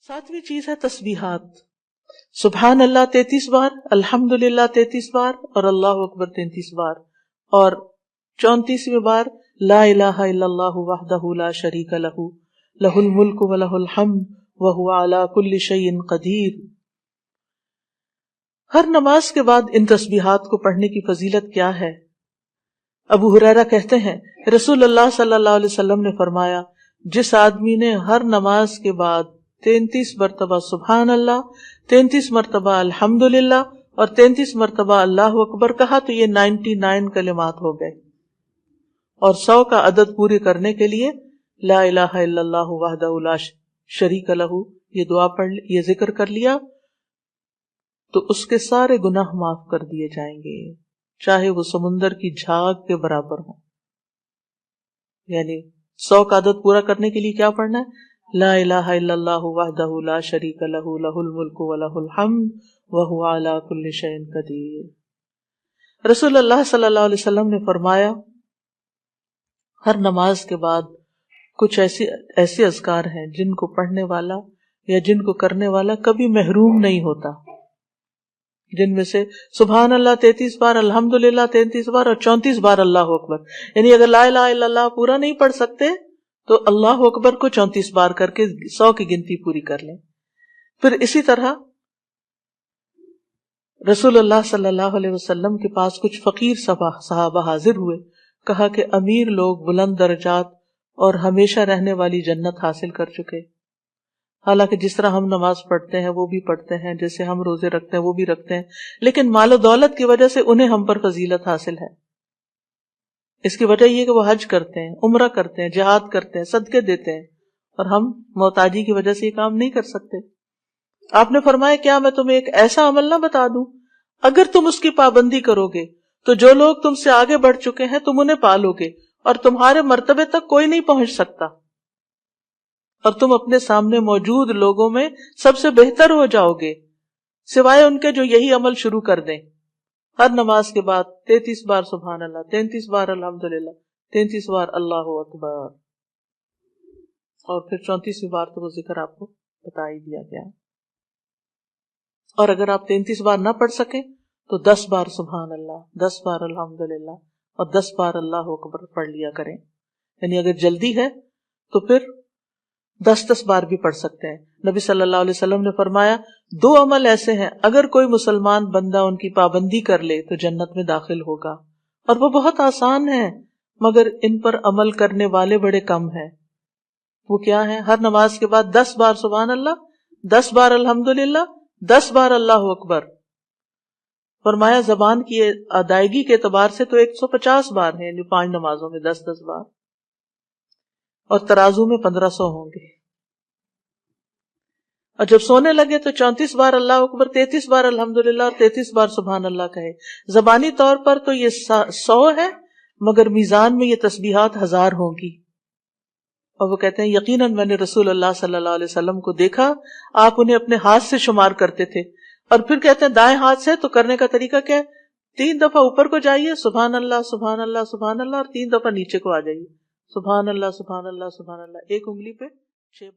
सातवीं चीज है तस्बीहात। सुबहान अल्लाह 33 बार, अल्हम्दुलिल्लाह 33 बार और अल्लाहु अकबर 33 बार, और 34वीं बार ला इलाहा इल्लल्लाहु वहदहु ला शरीका लहू लहुल मुल्कु व लहुल हम्द व हुवा अला कुल्लि शैइन कदीर। हर नमाज के बाद इन तस्बीहात को पढ़ने की फजीलत क्या है? अबू हुरैरा कहते हैं रसूलुल्लाह सल्लल्लाहु अलैहि वसल्लम ने फरमाया, जिस आदमी ने हर नमाज के बाद 33 मरतबा सुबहान अल्लाह, 33 मरतबा अल्हम्दुलिल्लाह और 33 मरतबा अल्लाहु अकबर कहा तो ये 99 कलिमात हो गए। और 100 का अदद पूरे करने के लिए ला इलाहा इल्लल्लाहु वहदहु ला शरीका लहू ये दुआ पढ़, ये जिक्र कर लिया तो उसके सारे गुनाह माफ कर दिए जाएंगे, चाहे वो समुंदर की झाग के बराबर हो। यानी 100 का आदत पूरा करने के लिए क्या पढ़ना है? ला इलाहा इल्लल्लाहु वहदहु ला शरीका लहू लहुल मुल्कु व लहुल हम्द व हुवा अला कुल्लि शैइन कदीर। रसूलुल्लाह सल्लल्लाहु अलैहि वसल्लम ने फरमाया, हर नमाज के बाद कुछ ऐसे अज़कार हैं जिनको पढ़ने वाला या जिनको करने वाला कभी महरूम नहीं होता, जिनमें से सुभान अल्लाह 33 बार, अल्हम्दुलिल्लाह 33 बार और 34 बार अल्लाहु अकबर। यानी अगर ला इलाहा इल्लल्लाह पूरा नहीं पढ़ सकते तो अल्लाहु अकबर को 34 बार करके 100 की गिनती पूरी कर लें। फिर इसी तरह रसूलुल्लाह सल्लल्लाहु अलैहि वसल्लम के पास कुछ फकीर सहाबा हाजिर हुए, कहा कि अमीर लोग बुलंद दर्जात और हमेशा रहने वाली जन्नत हासिल कर चुके, हालांकि जिस तरह हम नमाज पढ़ते हैं वो भी पढ़ते हैं, जैसे हम रोजे रखते हैं वो भी रखते हैं, लेकिन मालो दौलत की वजह से उन्हें हम पर फजीलत हासिल है। इसकी वजह ये कि वो हज करते हैं, उम्रा करते हैं, जिहाद करते हैं, सदके देते हैं, और हम मोहताजी की वजह से ये काम नहीं कर सकते। आपने फरमाया, क्या मैं तुम्हें एक ऐसा अमल ना बता दूं, अगर तुम उसकी पाबंदी करोगे तो जो लोग तुमसे आगे बढ़ चुके हैं तुम उन्हें पालोगे और तुम्हारे मर्तबे तक कोई नहीं पहुंच सकता, और तुम अपने सामने मौजूद लोगों में सबसे बेहतर हो जाओगे, सिवाय उनके जो यही अमल शुरू कर दें। हर नमाज के बाद 33 बार सुभान अल्लाह, 33 बार अल्हम्दुलिल्लाह, 33 बार अल्लाहु अकबर, और फिर 34वीं बार तो वो जिक्र आपको बता ही दिया गया। और अगर आप 33 बार ना पढ़ सके तो 10 बार सुभान अल्लाह, 10 बार अल्हम्दुलिल्लाह और 10 बार अल्लाहु अकबर पढ़ लिया करें। यानी अगर जल्दी है तो फिर 10-10 बार भी पढ़ सकते हैं। नबी सल्लल्लाहु अलैहि वसल्लम ने फरमाया, 2 अमल ऐसे हैं अगर कोई मुसलमान बंदा उनकी पाबंदी कर ले तो जन्नत में दाखिल होगा, और वो बहुत आसान है मगर इन पर अमल करने वाले बड़े कम हैं। वो क्या है? हर नमाज के बाद 10 बार सुभान अल्लाह, 10 बार अल्हम्दुलिल्लाह, 10 बार अल्लाहु अकबर। फरमाया जबान की अदायगी के एतबार से तो 150 बार है, यानी 5 नमाजों में 10-10 बार, और तराजू में 1500 होंगे। और जब सोने लगे तो 34 बार अल्लाह अकबर, 33 बार अल्हम्दुलिल्लाह और 33 बार सुभान अल्लाह कहे। जबानी तौर पर तो ये 100 है, मगर मीजान में ये तस्बीहात 1000 होंगी। और वो कहते हैं, यकीनन मैंने रसूलुल्लाह सल्लल्लाहु अलैहि वसल्लम को देखा, आप उन्हें अपने हाथ से शुमार करते थे। और फिर कहते हैं दाएं हाथ से, तो करने का तरीका क्या है? 3 दफा ऊपर को जाइए, सुभान अल्लाह सुभान अल्लाह सुभान अल्लाह, और 3 दफा नीचे को आ जाइए, सुभान अल्लाह सुभान अल्लाह सुभान अल्लाह, एक उंगली पे 6 बार।